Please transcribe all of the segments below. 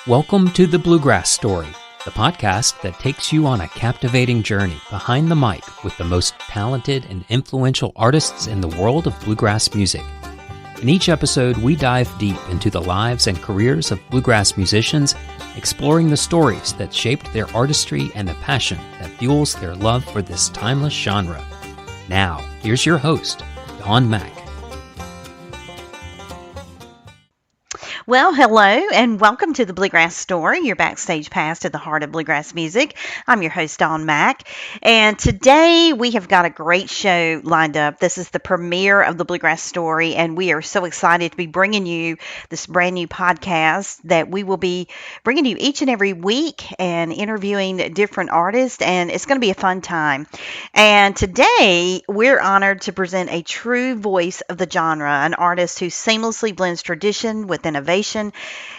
Welcome to the Bluegrass Story, the podcast that takes you on a captivating journey behind the mic with the most talented and influential artists in the world of bluegrass music. In each episode, we dive deep into the lives and careers of bluegrass musicians, exploring the stories that shaped their artistry and the passion that fuels their love for this timeless genre. Now, here's your host, Dawn Mack. Well, hello, and welcome to the Bluegrass Story, your backstage pass to the heart of bluegrass music. I'm your host, Dawn Mack, and today we have got a great show lined up. This is the premiere of the Bluegrass Story, and we are so excited to be bringing you this brand new podcast that we will be bringing you each and every week and interviewing different artists, and it's going to be a fun time. And today, we're honored to present a true voice of the genre, an artist who seamlessly blends tradition with innovation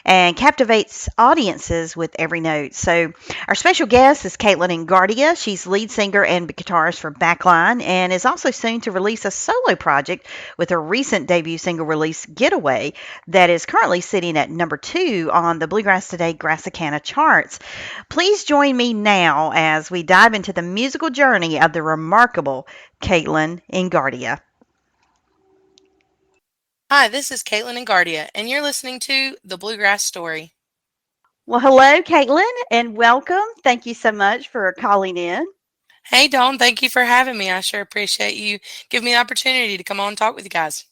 and captivates audiences with every note. So our special guest is Katelyn Ingardia. She's lead singer and guitarist for Backline and is also soon to release a solo project with her recent debut single release, Getaway, that is currently sitting at number 2 on the Bluegrass Today Grassicana charts. Please join me now as we dive into the musical journey of the remarkable Katelyn Ingardia. Hi, this is Katelyn Ingardia, and you're listening to The Bluegrass Story. Well, hello, Katelyn, and welcome. Thank you so much for calling in. Hey, Dawn, thank you for having me. I sure appreciate you giving me the opportunity to come on and talk with you guys.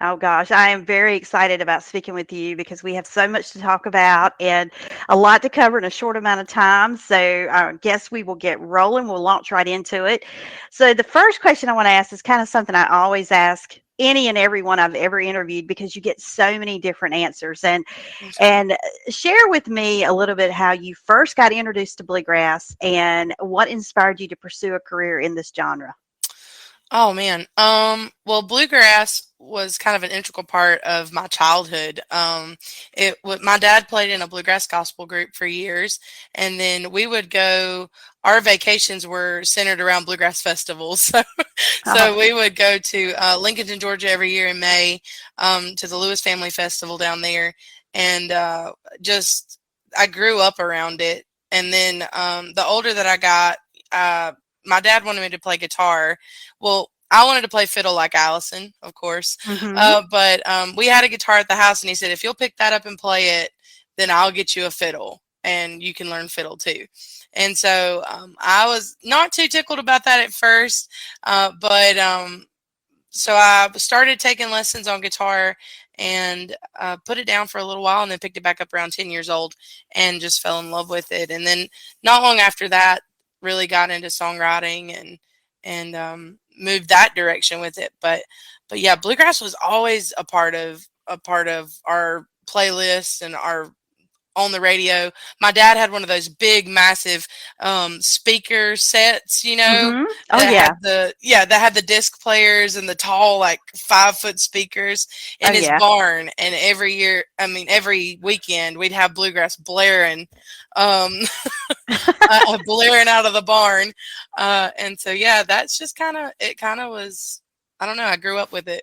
Oh, gosh, I am very excited about speaking with you because we have so much to talk about and a lot to cover in a short amount of time. So I guess we will get rolling. We'll launch right into it. So the first question I want to ask is kind of something I always ask any and everyone I've ever interviewed because you get so many different answers. And share with me a little bit how you first got introduced to bluegrass and what inspired you to pursue a career in this genre. Oh, man. Well, bluegrass was kind of an integral part of my childhood. My dad played in a bluegrass gospel group for years, and then we would go. Our vacations were centered around bluegrass festivals, so we would go to Lincolnton, Georgia every year in May, to the Lewis Family Festival down there, and I grew up around it. And then the older that I got, my dad wanted me to play guitar. Well, I wanted to play fiddle like Allison, of course. Mm-hmm. But we had a guitar at the house, and he said, if you'll pick that up and play it, then I'll get you a fiddle, and you can learn fiddle too. And so I was not too tickled about that at first. So I started taking lessons on guitar and put it down for a little while, and then picked it back up around 10 years old and just fell in love with it. And then not long after that, really got into songwriting and moved that direction with it. But yeah, bluegrass was always a part of our playlist and our on the radio. My dad had one of those big, massive speaker sets, you know. Mm-hmm. Oh, yeah. That had the disc players and the tall, like 5-foot speakers in his barn. And every weekend we'd have bluegrass blaring, blaring out of the barn. And so, yeah, that's just kind of was, I don't know, I grew up with it.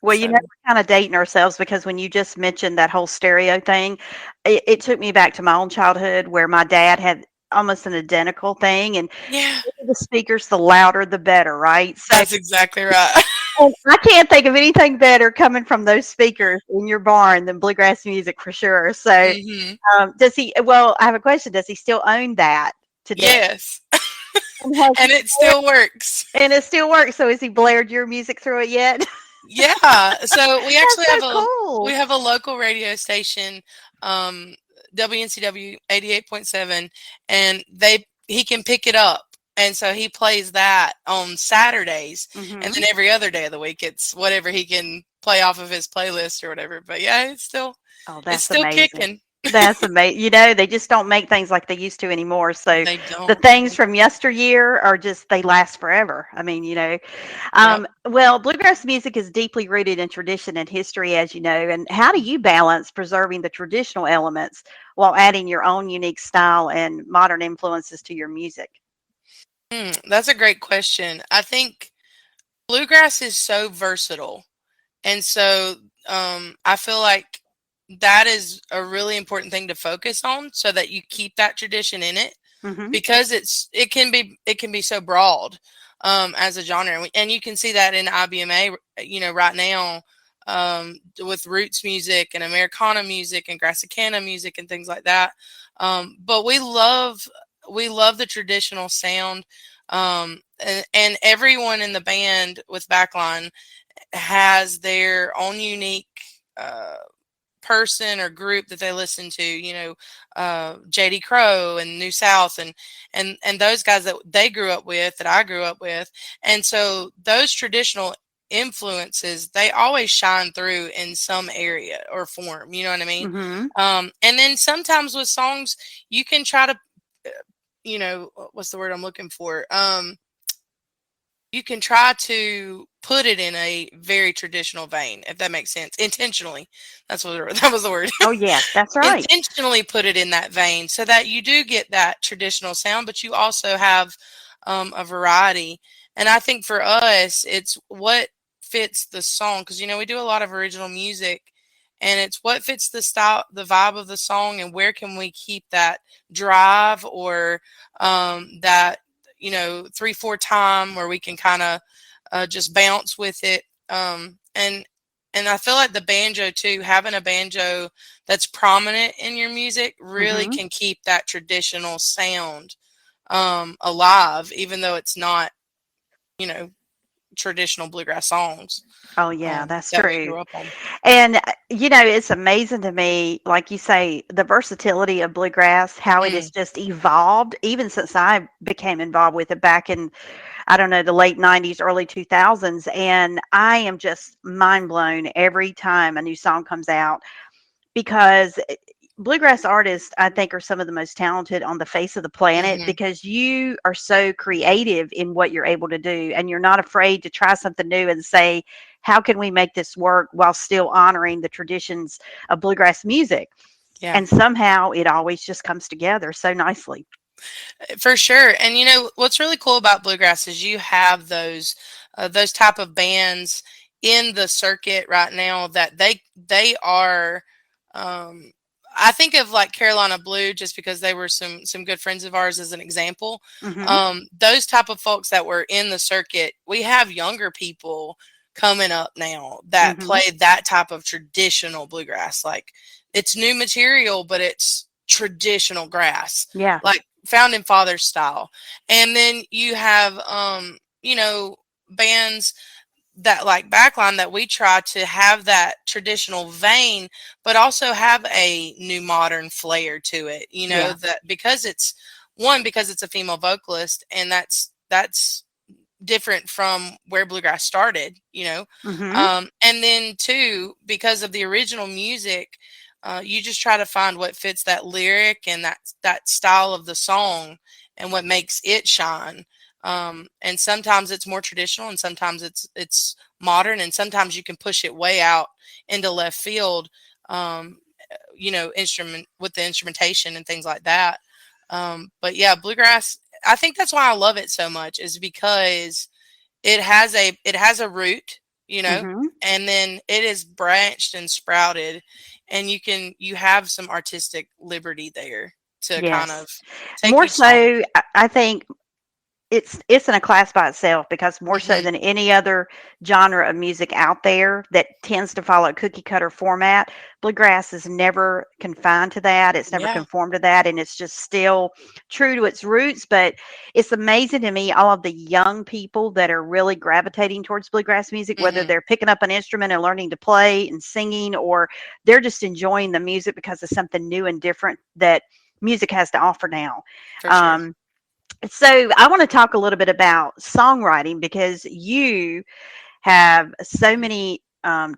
Well, you know, we're kind of dating ourselves because when you just mentioned that whole stereo thing, it took me back to my own childhood where my dad had almost an identical thing. And the speakers, the louder, the better, right? So, that's exactly right. And I can't think of anything better coming from those speakers in your barn than bluegrass music for sure. So I have a question. Does he still own that today? Yes. And it still works. And it still works. So has he blared your music through it yet? Yeah, so we actually cool. have a local radio station, WNCW 88.7, and he can pick it up, and so he plays that on Saturdays, and then every other day of the week it's whatever he can play off of his playlist or whatever. But yeah, it's still amazing. Kicking. That's amazing. You know, they just don't make things like they used to anymore. So the things from yesteryear are they last forever. I mean, you know, well, bluegrass music is deeply rooted in tradition and history, as you know. And how do you balance preserving the traditional elements while adding your own unique style and modern influences to your music? That's a great question. I think bluegrass is so versatile. And so I feel like that is a really important thing to focus on so that you keep that tradition in it, Mm-hmm. because it can be so broad as a genre, and you can see that in IBMA, right now, with roots music and Americana music and Grassicana music and things like that. But we love the traditional sound, and everyone in the band with Backline has their own unique uh, person or group that they listen to, JD Crow and New South, and those guys that they grew up with, that I grew up with. And so those traditional influences, they always shine through in some area or form, you know what I mean? Mm-hmm. And then sometimes with songs, you can try to, what's the word I'm looking for? You can try to put it in a very traditional vein, if that makes sense, intentionally. That was the word. Oh, yes, that's right. Intentionally put it in that vein so that you do get that traditional sound, but you also have a variety. And I think for us, it's what fits the song, because we do a lot of original music, and it's what fits the style, the vibe of the song, and where can we keep that drive, or that 3-4 time where we can kind of just bounce with it. And I feel like the banjo too, having a banjo that's prominent in your music really Mm-hmm. can keep that traditional sound alive, even though it's not, you know, traditional bluegrass songs Oh, yeah, that's that we true. grew up on. And, it's amazing to me, like you say, the versatility of bluegrass, how it has Mm, just evolved, even since I became involved with it back in, I don't know, the late 90s, early 2000s. And I am just mind blown every time a new song comes out, because bluegrass artists, I think, are some of the most talented on the face of the planet, hmm because you are so creative in what you're able to do, and you're not afraid to try something new and say, how can we make this work while still honoring the traditions of bluegrass music? Yeah, And somehow it always just comes together so nicely. for sure. And what's really cool about bluegrass is you have those type of bands in the circuit right now that they are. Um, I think of like Carolina Blue, just because they were some good friends of ours, as an example. Hmm. Those type of folks that were in the circuit, we have younger people coming up now that Hmm. play that type of traditional bluegrass. Like, it's new material, but it's traditional grass, Yeah. like founding fathers style. And then you have bands that like Backline, that we try to have that traditional vein, but also have a new modern flair to it. Yeah. That because it's a female vocalist, and that's different from where bluegrass started. Hmm. And then two, because of the original music, you just try to find what fits that lyric and that style of the song, and what makes it shine. And sometimes it's more traditional, and sometimes it's modern, and sometimes you can push it way out into left field. Um, Instrument with the instrumentation and things like that. But yeah, bluegrass. I think that's why I love it so much, is because it has a root, Hmm. and then it is branched and sprouted, and you have some artistic liberty there to kind Yes. of take More each song. so, I think it's in a class by itself, because more so Hmm than any other genre of music out there that tends to follow a cookie cutter format, bluegrass is never confined to that. It's never Yeah. conformed to that, and it's just still true to its roots. But it's amazing to me, all of the young people that are really gravitating towards bluegrass music, whether hmm they're picking up an instrument and learning to play and singing, or they're just enjoying the music because of something new and different that music has to offer now. For sure. Um, so I want to talk a little bit about songwriting, because you have so many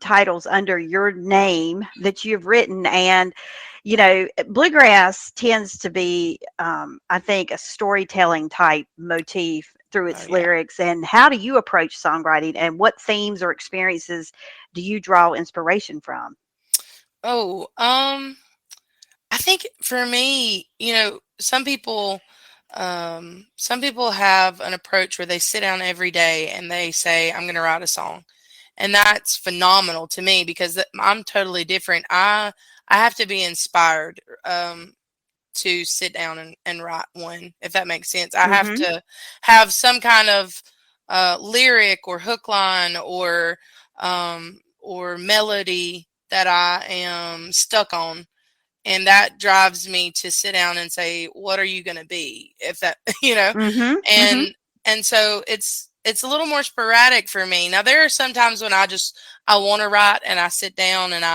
titles under your name that you've written. And, bluegrass tends to be, I think, a storytelling type motif through Oh its yeah. lyrics. And how do you approach songwriting, and what themes or experiences do you draw inspiration from? Oh, I think for me, some people have an approach where they sit down every day and they say, I'm going to write a song. And that's phenomenal to me, because I'm totally different. I I have to be inspired to sit down and write one, if that makes sense. I have Mhm. to have some kind of lyric or hook line or melody that I am stuck on, and that drives me to sit down and say, what are you going to be, if that Mhm. Mhm. and so it's a little more sporadic for me. Now there are some times when I want to write and I sit down and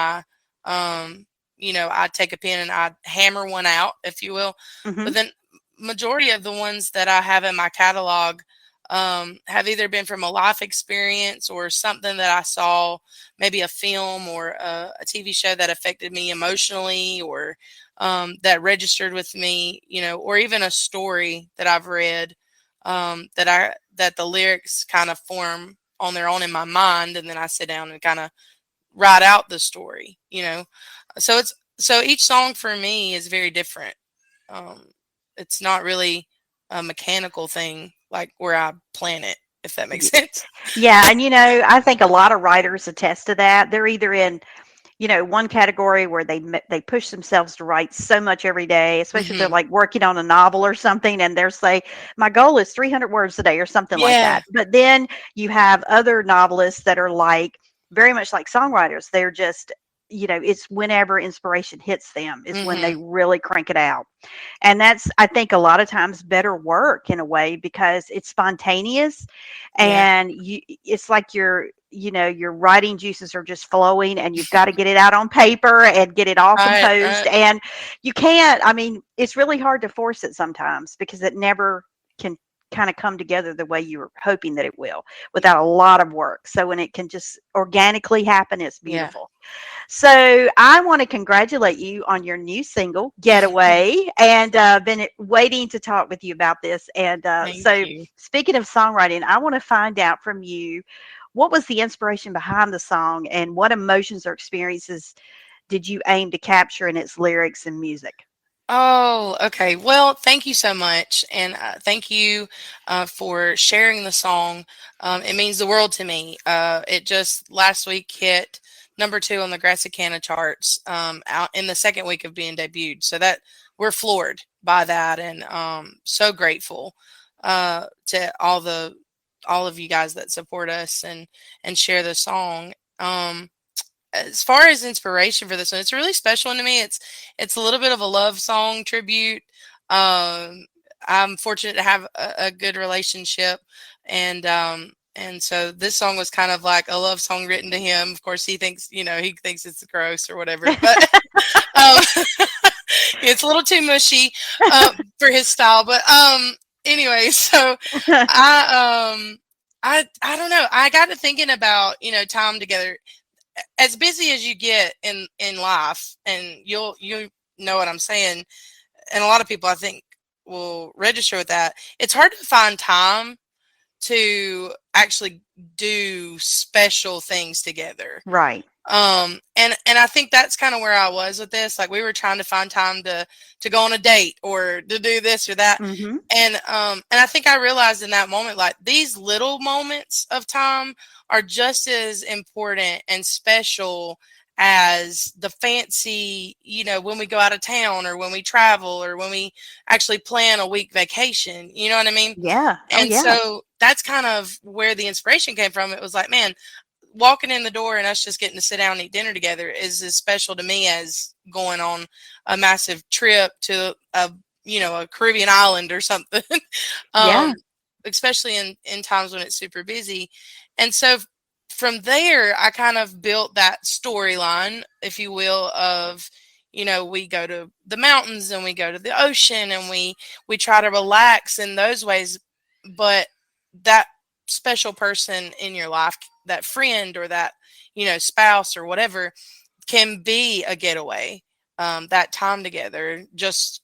um I take a pen and I hammer one out, if you will. But Mhm. then majority of the ones that I have in my catalog have either been from a life experience or something that I saw, maybe a film or a TV show that affected me emotionally, or that registered with me, or even a story that I've read, that the lyrics kind of form on their own in my mind, and then I sit down and kind of write out the story. So each song for me is very different. Um, it's not really a mechanical thing like where I plan it, if that makes Ye sense. Yeah, and, I think a lot of writers attest to that. They're either in, one category where they push themselves to write so much every day, especially if they're, Hmm. like, working on a novel or something, and they're say, "My goal is 300 words a day," or something like Yeah. that. But then you have other novelists that are, like, very much like songwriters. They're just, it's whenever inspiration hits them is when they Hmm. really crank it out. And that's, I think, a lot of times better work in a way because it's spontaneous, Yeah. and it's like your writing juices are just flowing, and you've got to get it out on paper and get it all Right. composed. Right. And you can't, I mean, it's really hard to force it sometimes because it never can kind of come together the way you were hoping that it will without a lot of work. So when it can just organically happen, it's Yeah. beautiful. So I want to congratulate you on your new single, Getaway, and been waiting to talk with you about this. And Thank so, you. speaking of songwriting, I want to find out from you what was the inspiration behind the song and what emotions or experiences did you aim to capture in its lyrics and music? Oh, okay. Well, thank you so much. And thank you for sharing the song. It means the world to me. It just last week hit number 2 on the Grassicana charts, out in the second week of being debuted. So that we're floored by that, and so grateful to all of you guys that support us and share the song. As far as inspiration for this one, it's a really special one to me. It's a little bit of a love song tribute. I'm fortunate to have a good relationship, and so this song was kind of like a love song written to him. Of course, he thinks it's gross or whatever, but um, it's a little too mushy for his style. But anyway, so I don't know. I got to thinking about time together, as busy as you get in life, and you know what I'm saying, and a lot of people I think will register with that. It's hard to find time to actually do special things together. Right. And I think that's kind of where I was with this. Like we were trying to find time to go on a date or to do this or that. Hmm. And I think I realized in that moment, like these little moments of time are just as important and special as the fancy, when we go out of town or when we travel or when we actually plan a week vacation. You know what I mean? Yeah. Oh, And yeah. so that's kind of where the inspiration came from. It was like, man, walking in the door and us just getting to sit down and eat dinner together is as special to me as going on a massive trip to a Caribbean island or something. um, Yeah. Especially in times when it's super busy. And so from there, I kind of built that storyline, if you will, of we go to the mountains and we go to the ocean and we try to relax in those ways, but that special person in your life, that friend or that spouse or whatever, can be a getaway. That time together, just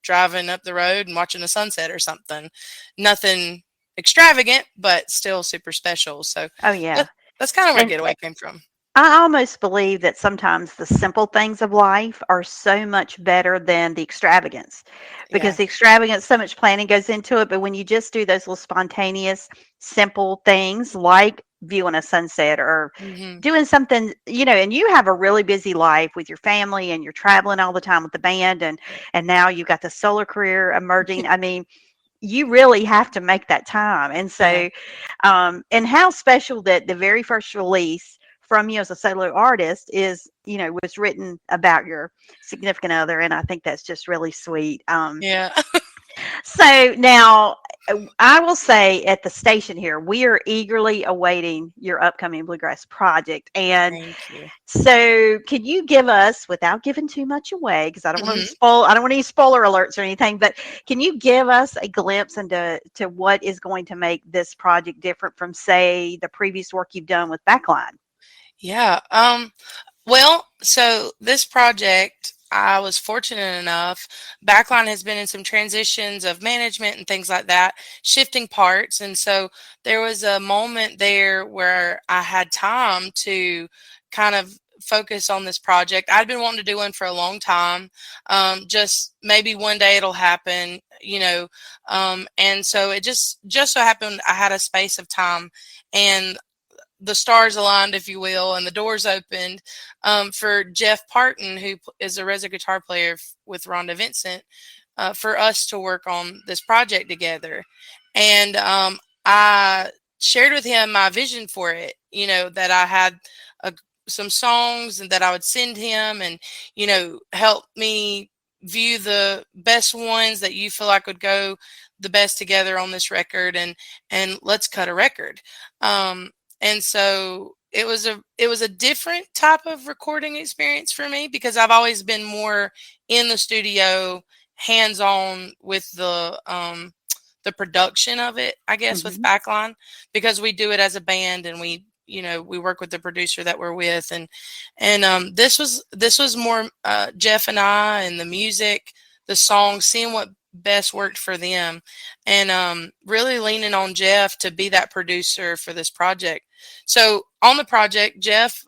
driving up the road and watching the sunset or something. Nothing extravagant, but still super special. So Oh, yeah. that, that's kind of where And getaway came from. I almost believe that sometimes the simple things of life are so much better than the extravagance because Yeah. the extravagance, so much planning goes into it. But when you just do those little spontaneous, simple things like viewing a sunset or Hmm. doing something, and you have a really busy life with your family and you're traveling all the time with the band, and now you've got the solo career emerging. I mean, you really have to make that time. And Yeah. so, and how special that the very first release from you as a solo artist is, was written about your significant other. And I think that's just really sweet. Yeah. So now I will say at the station here, we are eagerly awaiting your upcoming Bluegrass project. And Thank you. so, can you give us, without giving too much away, because I don't want to Hmm. spoil, I don't want any spoiler alerts or anything, but can you give us a glimpse into what is going to make this project different from, say, the previous work you've done with Backline? Yeah. Well, so this project, I was fortunate enough. Backline has been in some transitions of management and things like that, shifting parts. And so there was a moment there where I had time to kind of focus on this project. I'd been wanting to do one for a long time. Just maybe one day it'll happen, and so it just so happened I had a space of time, and the stars aligned, if you will, and the doors opened for Jeff Parton, who is a resin guitar player with Rhonda Vincent, for us to work on this project together. And I shared with him my vision for it, that I had a, some songs and that I would send him and, help me view the best ones that you feel like would go the best together on this record, and let's cut a record. Um, and so it was a different type of recording experience for me because I've always been more in the studio, hands on with the production of it, I guess, with Hmm. Backline, because we do it as a band and we work with the producer that we're with, and this was more Jeff and I and the music, the songs, seeing what best worked for them, and really leaning on Jeff to be that producer for this project. So on the project, Jeff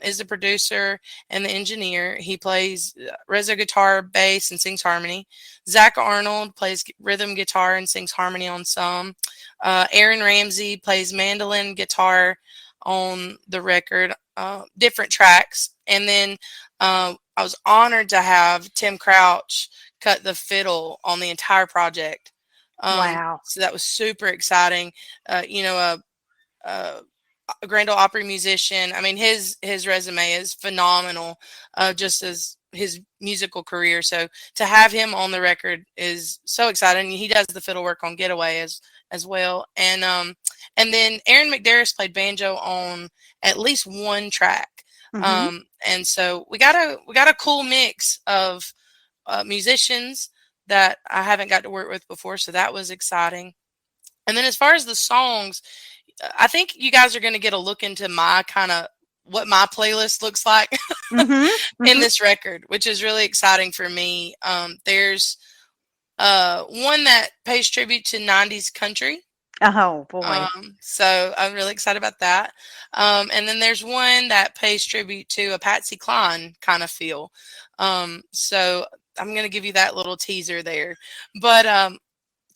is the producer and the engineer. He plays rezo guitar, bass, and sings harmony. Zach Arnold plays rhythm guitar and sings harmony on some. Aaron Ramsey plays mandolin guitar on the record, different tracks. And then I was honored to have Tim Crouch cut the fiddle on the entire project. Wow. So that was super exciting. A Grand Ole Opry musician. I mean, his resume is phenomenal, just as his musical career. So to have him on the record is so exciting. He does the fiddle work on Getaway as well, and then Aaron McDarris played banjo on at least one track. Hmm. And so we got a cool mix of musicians that I haven't got to work with before. So that was exciting. And then as far as the songs, I think you guys are going to get a look into my kind of what my playlist looks like Hmm. in Hmm. this record, which is really exciting for me. There's one that pays tribute to 90s country. Oh boy. So I'm really excited about that. And then there's one that pays tribute to a Patsy Cline kind of feel. So I'm going to give you that little teaser there. But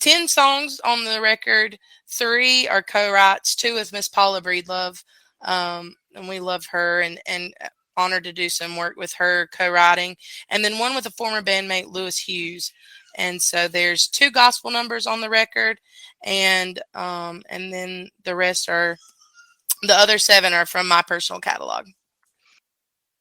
10 songs on the record, 3 are co-writes, 2 with Miss Paula Breedlove. And we love her and honored to do some work with her co-writing. And then 1 with a former bandmate, Lewis Hughes. And so there's 2 gospel numbers on the record, and then the other 7 are from my personal catalog.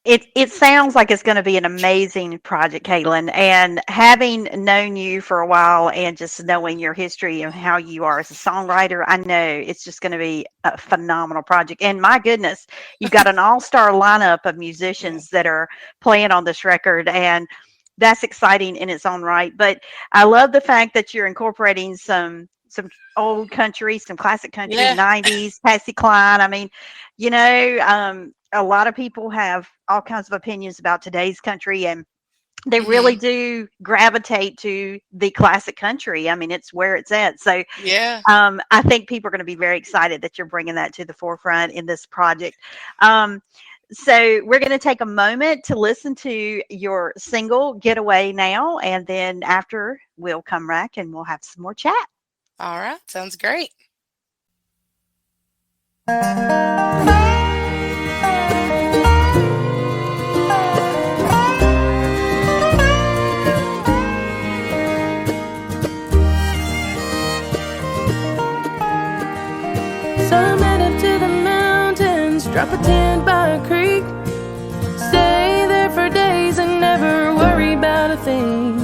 It sounds like it's going to be an amazing project, Caitlin. And having known you for a while and just knowing your history and how you are as a songwriter, I know it's just going to be a phenomenal project. And my goodness, you've got an all-star lineup of Yeah. musicians that are playing on this record, and that's exciting in its own right. But I love the fact that you're incorporating some old country, some classic country, Yeah. 90s, Patsy Cline. I mean, a lot of people have all kinds of opinions about today's country, and they really Hmm. do gravitate to the classic country. I mean, it's where it's at. So Yeah. I think people are going to be very excited that you're bringing that to the forefront in this project. Um, so we're going to take a moment to listen to your single "Getaway" now, and then after we'll come back and we'll have some more chat. All right. Sounds great. Some head up to the mountains, drop a tent by a creek, stay there for days and never worry about a thing.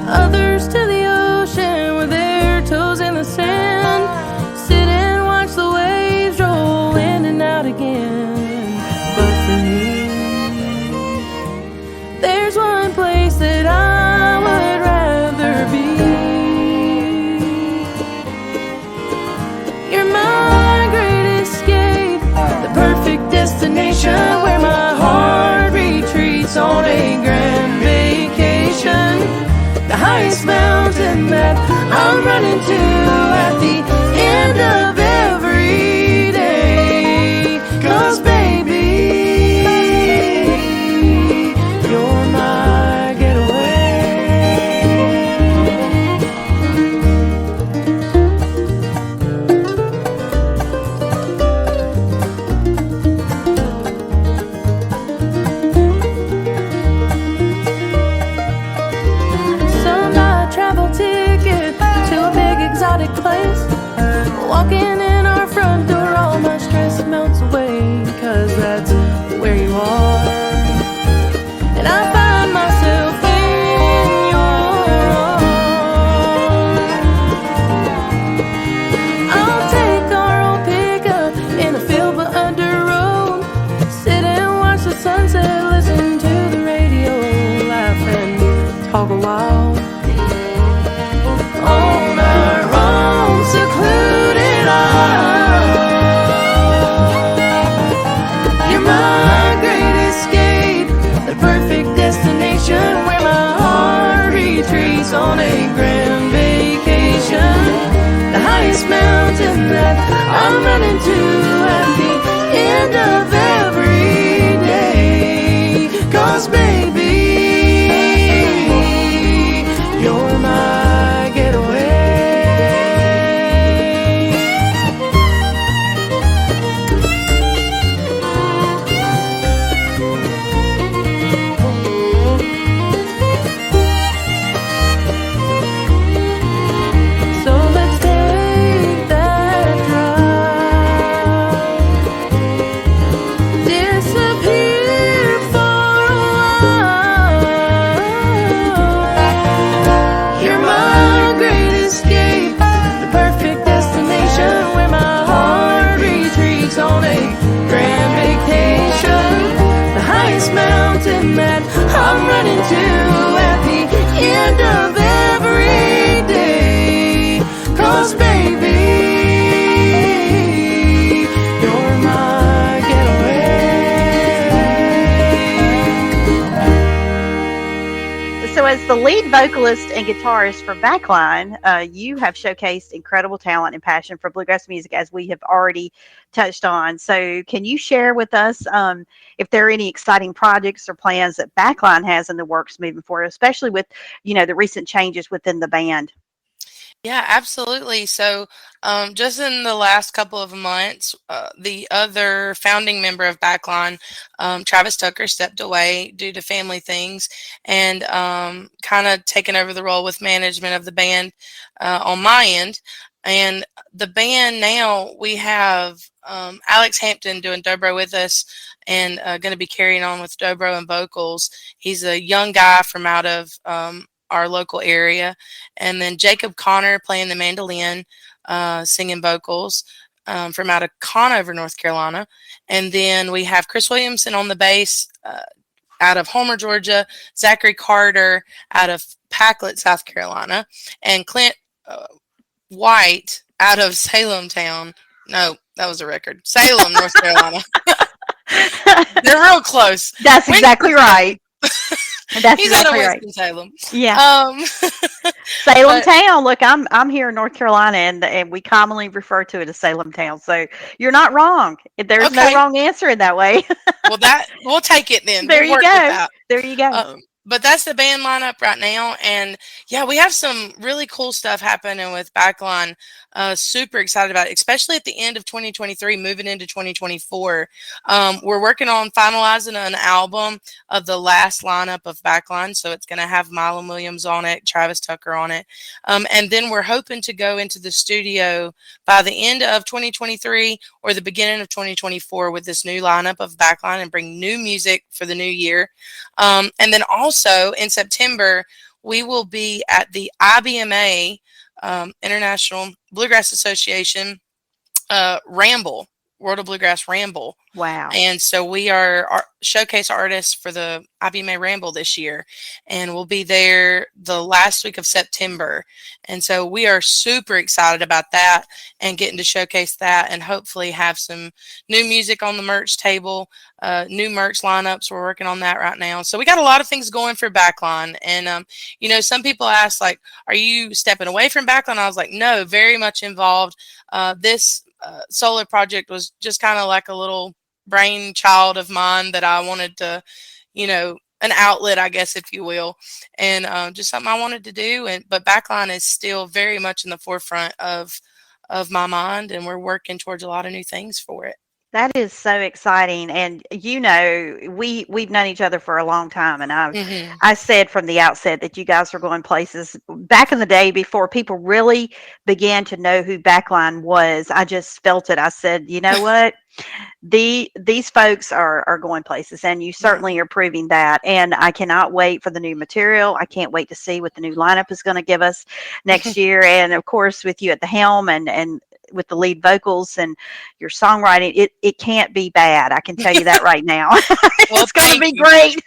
Others to the ocean with their toes in the sand, sit and watch the waves roll in and out again. But for me, there's one place that I would rather be. You're my great escape, the perfect destination where my heart retreats on a grand vacation. The highest mountain that I'm running to at the end of every day. 'Cause baby, you're my getaway. Some travel ticket to a big exotic place. Walking in our front door, all my stress melts away. 'Cause that's where you are. And I find myself in your arms. I'll take our old pickup in a field but under road. Sit and watch the sunset, listen to the radio, laugh and talk a while. On our own secluded isle. You're my great escape, the perfect destination where my heart retreats on a grand vacation. The highest mountain that I'm running to at the end of every day. 'Cause baby, you're my getaway. So let's take that drive, disappear for a while. You're my great escape, the perfect destination where my heart retreats on a grand vacation. The highest mountain that I'm running to at the end of every day. 'Cause baby, you're my getaway. So, as the lead vocalist and guitarist for Backline, you have showcased incredible talent and passion for bluegrass music, as we have already touched on. So, can you share with us if there are any exciting projects or plans that Backline has in the works moving forward, especially with the recent changes within the band? Yeah, absolutely. So, just in the last couple of months, the other founding member of Backline, Travis Tucker, stepped away due to family things and kind of taken over the role with management of the band on my end. And the band now, we have Alex Hampton doing dobro with us and going to be carrying on with dobro and vocals. He's a young guy from out of our local area. And then Jacob Connor playing the mandolin, singing vocals from out of Conover, North Carolina. And then we have Chris Williamson on the bass out of Homer, Georgia, Zachary Carter out of Packlet, South Carolina, and Clint White out of Salem Town. No, that was a record. Salem, North Carolina. They're real close. That's exactly right. That's He's exactly out of right. Winston-Salem. Yeah. Salem Town. Look, I'm here in North Carolina, and we commonly refer to it as Salem Town. So you're not wrong. There's no wrong answer in that way. Well, we'll take it then. There you go. There you go. But that's the band lineup right now, and yeah, we have some really cool stuff happening with Backline. Super excited about it, especially at the end of 2023, moving into 2024. We're working on finalizing an album of the last lineup of Backline. So it's going to have Mylon Williams on it, Travis Tucker on it. And then we're hoping to go into the studio by the end of 2023 or the beginning of 2024 with this new lineup of Backline and bring new music for the new year. And then also in September, we will be at the IBMA, International Bluegrass Association, Ramble, World of Bluegrass Ramble. Wow. And so we are showcase artists for the IBMA Ramble this year, and we'll be there the last week of September. And so we are super excited about that and getting to showcase that and hopefully have some new music on the merch table, new merch lineups. We're working on that right now. So we got a lot of things going for Backline. And, some people ask, like, are you stepping away from Backline? I was like, no, very much involved. This solo project was just kind of like a little brainchild of mine that I wanted to, an outlet, I guess, if you will, and just something I wanted to do. But Backline is still very much in the forefront of my mind, and we're working towards a lot of new things for it. That is so exciting. And we've known each other for a long time, and I said from the outset that you guys were going places back in the day before people really began to know who Backline was. I just felt it. I said, you know what? These folks are going places, and you certainly are proving that. And I cannot wait for the new material. I can't wait to see what the new lineup is going to give us next year. And of course, with you at the helm and with the lead vocals and your songwriting, it can't be bad. I can tell you that right now. Well, it's going to be great.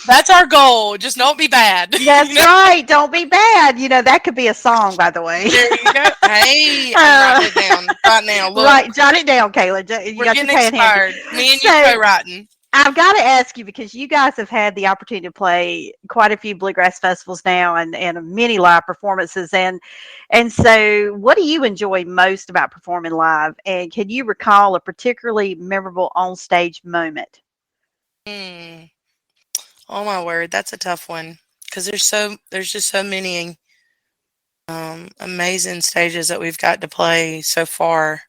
That's our goal. Just don't be bad. That's right. Don't be bad. That could be a song, by the way. There you go. Hey, I'm writing it down right now. Look. Right. Jot it down, Kayla. We're getting inspired. Me and you co-writing. I've got to ask you, because you guys have had the opportunity to play quite a few bluegrass festivals now and many live performances. And so what do you enjoy most about performing live? And can you recall a particularly memorable on-stage moment? Oh my word, that's a tough one, because there's just so many amazing stages that we've got to play so far.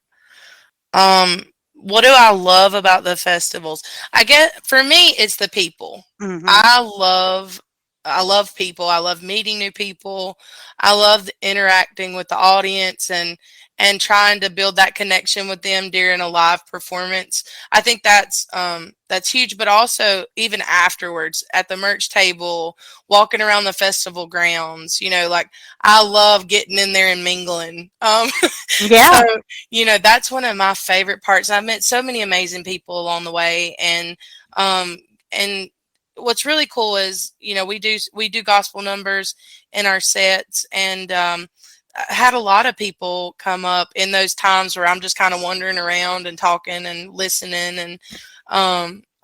What do I love about the festivals? For me, it's the people. I love people. I love meeting new people. I love interacting with the audience and trying to build that connection with them during a live performance. I think that's huge, but also even afterwards at the merch table, walking around the festival grounds, I love getting in there and mingling. Yeah. So, that's one of my favorite parts. I've met so many amazing people along the way. And what's really cool is, we do gospel numbers in our sets, and I had a lot of people come up in those times where I'm just kind of wandering around and talking and listening, and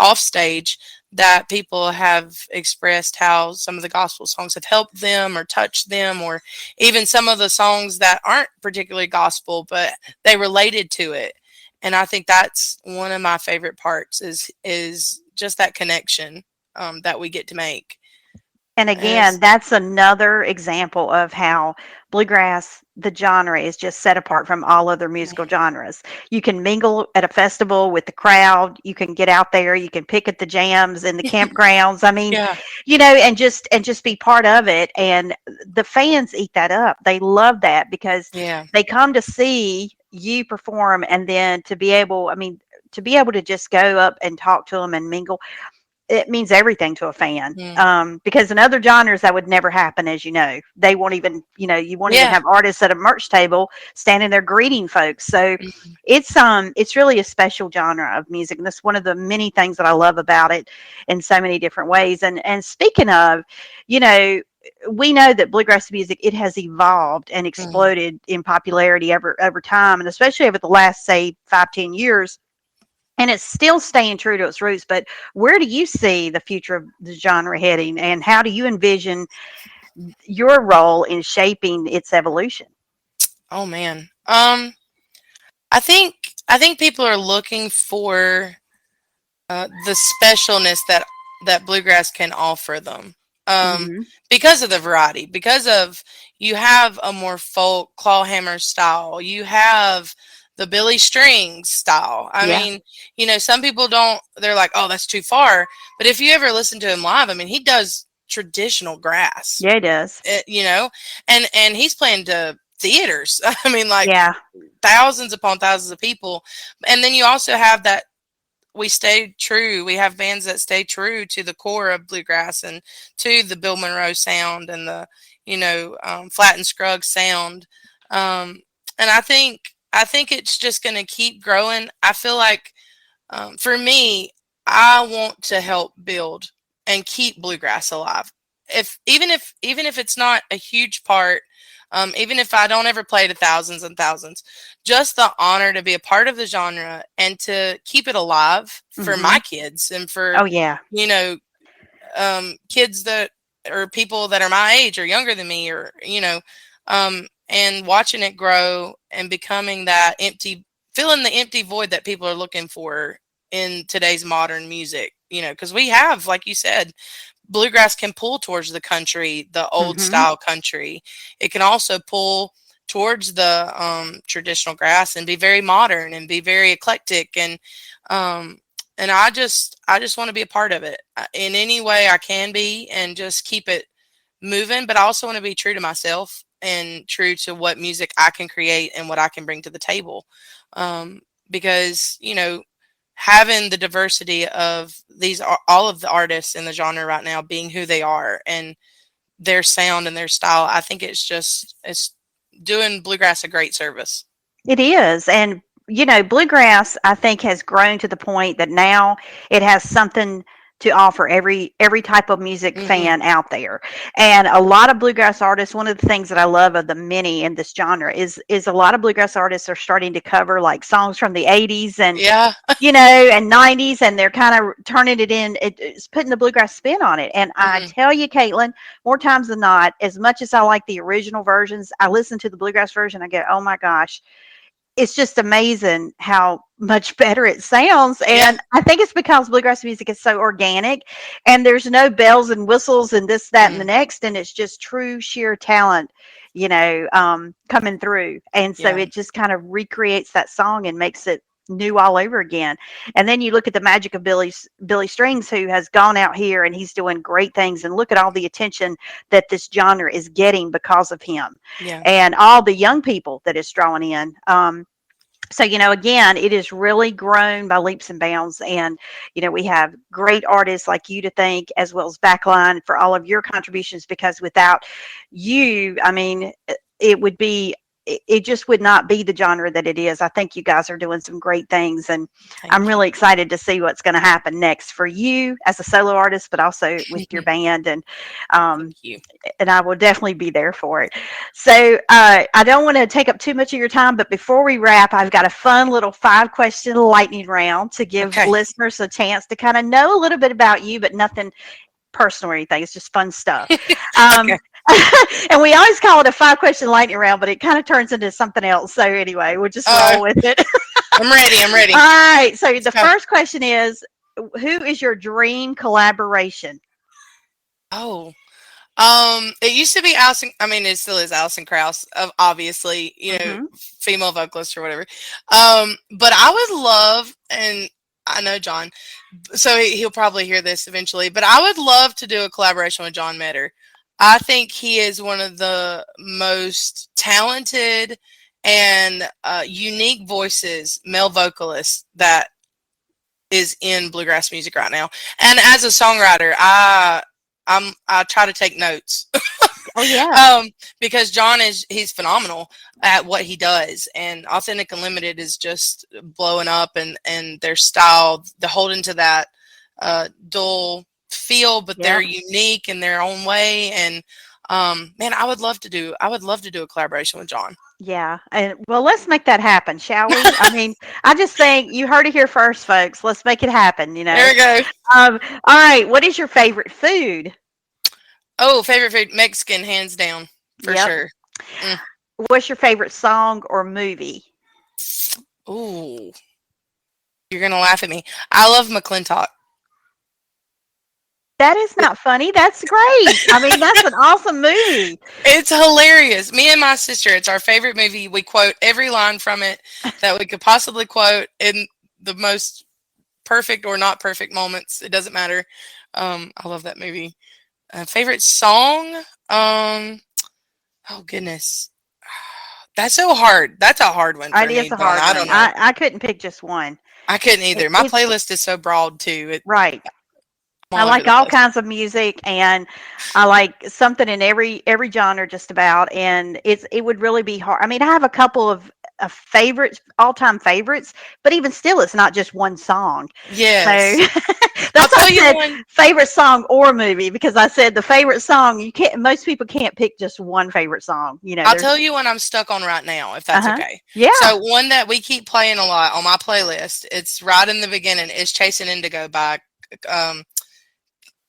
off stage, that people have expressed how some of the gospel songs have helped them or touched them, or even some of the songs that aren't particularly gospel, but they related to it. And I think that's one of my favorite parts is just that connection that we get to make. And again, that's another example of how bluegrass, the genre, is just set apart from all other musical genres. You can mingle at a festival with the crowd. You can get out there. You can pick at the jams and the campgrounds. I mean, and just be part of it. And the fans eat that up. They love that, because they come to see you perform, and then to be able to just go up and talk to them and mingle. It means everything to a fan. Because in other genres that would never happen, as you know. They won't even, you won't even have artists at a merch table standing there greeting folks. So it's really a special genre of music, and that's one of the many things that I love about it in so many different ways. And speaking of, we know that bluegrass music, it has evolved and exploded in popularity over time, and especially over the last, say, 5-10 years. And it's still staying true to its roots. But where do you see the future of the genre heading, and how do you envision your role in shaping its evolution? Oh man, I think people are looking for the specialness that bluegrass can offer them. Mm-hmm. because of the variety, because of you have a more folk clawhammer style, you have the Billy Strings style. I Yeah. mean, some people don't. They're like, oh, that's too far. But if you ever listen to him live, I mean, he does traditional grass. Yeah, it does. And he's playing to theaters. I mean, like Yeah. thousands upon thousands of people. And then you also have that we stay true. We have bands that stay true to the core of bluegrass and to the Bill Monroe sound and the Flat and Scruggs sound. And I think it's just going to keep growing. I feel like for me, I want to help build and keep bluegrass alive. Even if it's not a huge part, even if I don't ever play to thousands and thousands, just the honor to be a part of the genre and to keep it alive for my kids and for Oh, yeah. kids that or people that are my age or younger than me, or and watching it grow and becoming that filling the empty void that people are looking for in today's modern music. Because we have, like you said, bluegrass can pull towards the country, the old style country. It can also pull towards the traditional grass and be very modern and be very eclectic. And I just want to be a part of it in any way I can be and just keep it moving. But I also want to be true to myself and true to what music I can create and what I can bring to the table. Because, having the diversity of all of the artists in the genre right now being who they are and their sound and their style, I think it's doing bluegrass a great service. It is. And, bluegrass, I think, has grown to the point that now it has something to offer every type of music fan out there. And a lot of bluegrass artists, one of the things that I love of the many in this genre is a lot of bluegrass artists are starting to cover like songs from the 80s and and 90s, and they're kind of turning it in, it's putting the bluegrass spin on it. And I tell you, Katelyn, more times than not, as much as I like the original versions, I listen to the bluegrass version, I go, oh my gosh, it's just amazing how much better it sounds. And I think it's because bluegrass music is so organic and there's no bells and whistles and this, that, and the next. And it's just true, sheer talent, coming through. And so it just kind of recreates that song and makes it new all over again. And then you look at the magic of Billy Strings, who has gone out here and he's doing great things, and look at all the attention that this genre is getting because of him and all the young people that it's drawing in. So, again, it has really grown by leaps and bounds. And, we have great artists like you to thank, as well as Backline, for all of your contributions, because without you, I mean, it just would not be the genre that it is. I think you guys are doing some great things, and I'm really excited to see what's going to happen next for you as a solo artist, but also with your band. And Thank you. And I will definitely be there for it. So I don't want to take up too much of your time, but before we wrap, I've got a fun little 5-question lightning round to give listeners a chance to kind of know a little bit about you, but nothing personal or anything. It's just fun stuff. And we always call it a 5-question lightning round, but it kind of turns into something else. So anyway, we'll just roll with it. I'm ready. All right. So the first question is, who is your dream collaboration? Oh, it used to be Allison. I mean, it still is Allison Krauss, obviously, female vocalist or whatever. But I would love, and I know John, so he'll probably hear this eventually, but I would love to do a collaboration with John Metter. I think he is one of the most talented and unique voices, male vocalists, that is in bluegrass music right now. And as a songwriter, I try to take notes. Oh yeah. Because he's phenomenal at what he does, and Authentic Unlimited is just blowing up, and their style, they're holding to that dual feel, but they're unique in their own way. And man, I would love to do a collaboration with John. Yeah. And well, let's make that happen, shall we? I mean, I just think you heard it here first, folks. Let's make it happen, There we go. All right. What is your favorite food? Oh, favorite food, Mexican, hands down, for sure. What's your favorite song or movie? Ooh, you're gonna laugh at me. I love McClintock. That is not funny. That's great. I mean, that's an awesome movie. It's hilarious. Me and my sister, it's our favorite movie. We quote every line from it that we could possibly quote in the most perfect or not perfect moments. It doesn't matter. I love that movie. Favorite song? Oh goodness. That's so hard. That's a hard one for It me. is a hard I one. don't know. I couldn't pick just one. I couldn't either. My playlist is so broad too. Right. I'm I all like over the all place. kinds of music, and I like something in every genre just about. And it would really be hard. I mean, I have a couple of favorites, all-time favorites, but even still, it's not just one song. Yes. So I'll that's why tell I you said one. favorite song or movie, because I said the favorite song. You can't. Most people can't pick just one favorite song. You know, I'll there's tell you one I'm stuck on right now, if that's okay. yeah. So one that we keep playing a lot on my playlist, it's right in the beginning, is Chasing Indigo by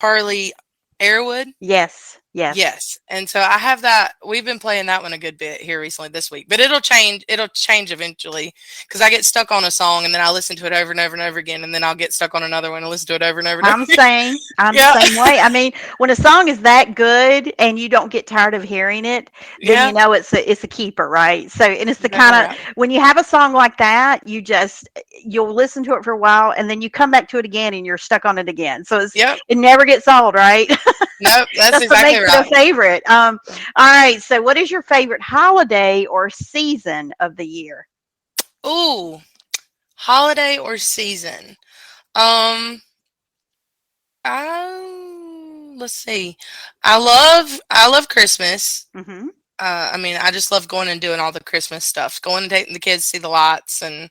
Carly Airwood. Yes. Yes. And so I have that. We've been playing that one a good bit here recently this week, but it'll change. It'll change eventually because I get stuck on a song and then I listen to it over and over and over again. And then I'll get stuck on another one and listen to it over and over and over. I'm the same way. I mean, when a song is that good and you don't get tired of hearing it, then you know it's a keeper, right? So, and it's the kind of, when you have a song like that, you'll listen to it for a while and then you come back to it again and you're stuck on it again. So it never gets old, right? Nope, that's exactly what makes right. it a favorite. All right. So, what is your favorite holiday or season of the year? Ooh, holiday or season. Let's see. I love Christmas. Mm-hmm. I mean, I just love going and doing all the Christmas stuff, going and taking the kids to see the lights and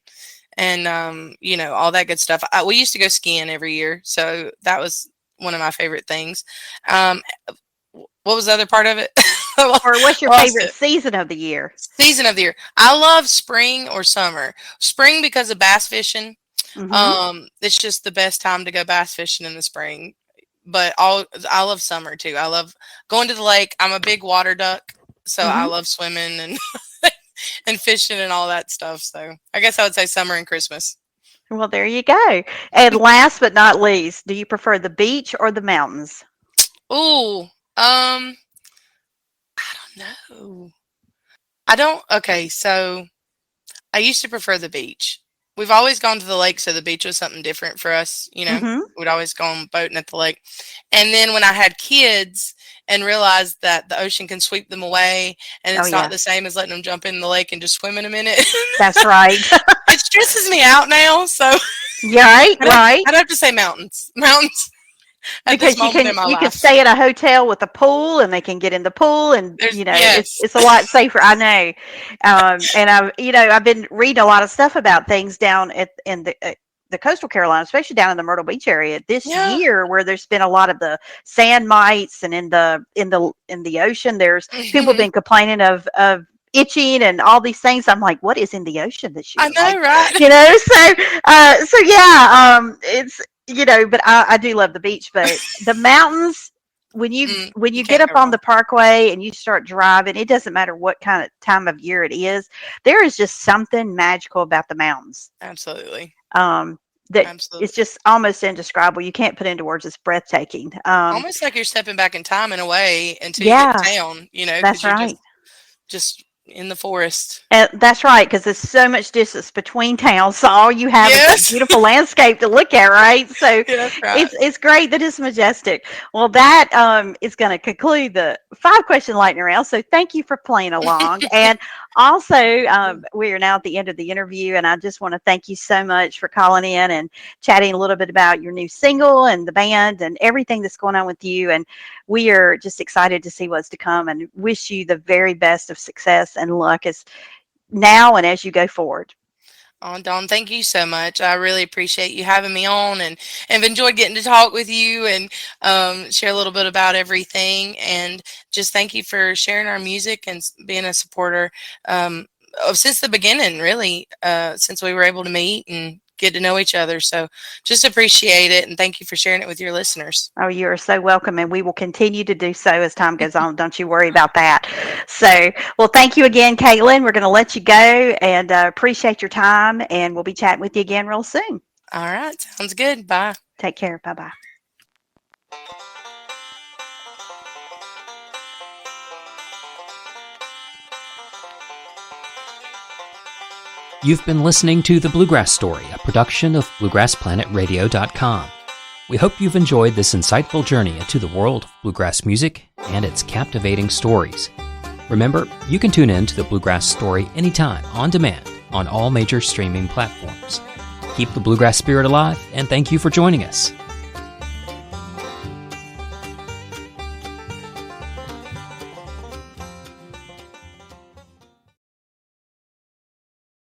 you know, all that good stuff. We used to go skiing every year, so that was one of my favorite things. What was the other part of it? Or what's your favorite season of the year? Season of the year. I love spring or summer. Spring because of bass fishing. Mm-hmm. It's just the best time to go bass fishing in the spring. But I love summer too. I love going to the lake. I'm a big water duck, so I love swimming and and fishing and all that stuff. So I guess I would say summer and Christmas. Well, there you go. And last but not least, do you prefer the beach or the mountains? Ooh, I don't know. Okay, so I used to prefer the beach. We've always gone to the lake, so the beach was something different for us. You know, we'd always gone boating at the lake. And then when I had kids and realized that the ocean can sweep them away and it's not the same as letting them jump in the lake and just swim in a minute. That's right. It stresses me out now, so right. I'd have to say mountains. Mountains. Because you can stay at a hotel with a pool and they can get in the pool and it's a lot safer. I know. And I've been reading a lot of stuff about things down in the coastal Carolina, especially down in the Myrtle Beach area this year, where there's been a lot of the sand mites, and in the ocean there's people been complaining of itching and all these things. I'm like, what is in the ocean this year? I know, right? It's but I do love the beach, but the mountains, when you get up on the parkway and you start driving, it doesn't matter what kind of time of year it is. There is just something magical about the mountains. Absolutely. It's just almost indescribable. You can't put into words. It's breathtaking. Almost like you're stepping back in time in a way until you get to town, That's right. Just in the forest. That's right, because there's so much distance between towns, so all you have is a beautiful landscape to look at, right? So it's great that it's majestic. Well, that is going to conclude the 5-question lightning round. So thank you for playing along. And also, we are now at the end of the interview, and I just want to thank you so much for calling in and chatting a little bit about your new single and the band and everything that's going on with you. And we are just excited to see what's to come and wish you the very best of success and luck as now and as you go forward. Oh, Dawn, thank you so much. I really appreciate you having me on, and have enjoyed getting to talk with you and share a little bit about everything. And just thank you for sharing our music and being a supporter since the beginning, really, since we were able to meet and get to know each other. So just appreciate it, and thank you for sharing it with your listeners. Oh, you are so welcome, and we will continue to do so as time goes on. Don't you worry about that. So, well, thank you again, Katelyn. We're going to let you go, and appreciate your time, and we'll be chatting with you again real soon. All right. Sounds good. Bye. Take care. Bye-bye. You've been listening to The Bluegrass Story, a production of BluegrassPlanetRadio.com. We hope you've enjoyed this insightful journey into the world of bluegrass music and its captivating stories. Remember, you can tune in to The Bluegrass Story anytime, on demand, on all major streaming platforms. Keep the bluegrass spirit alive, and thank you for joining us.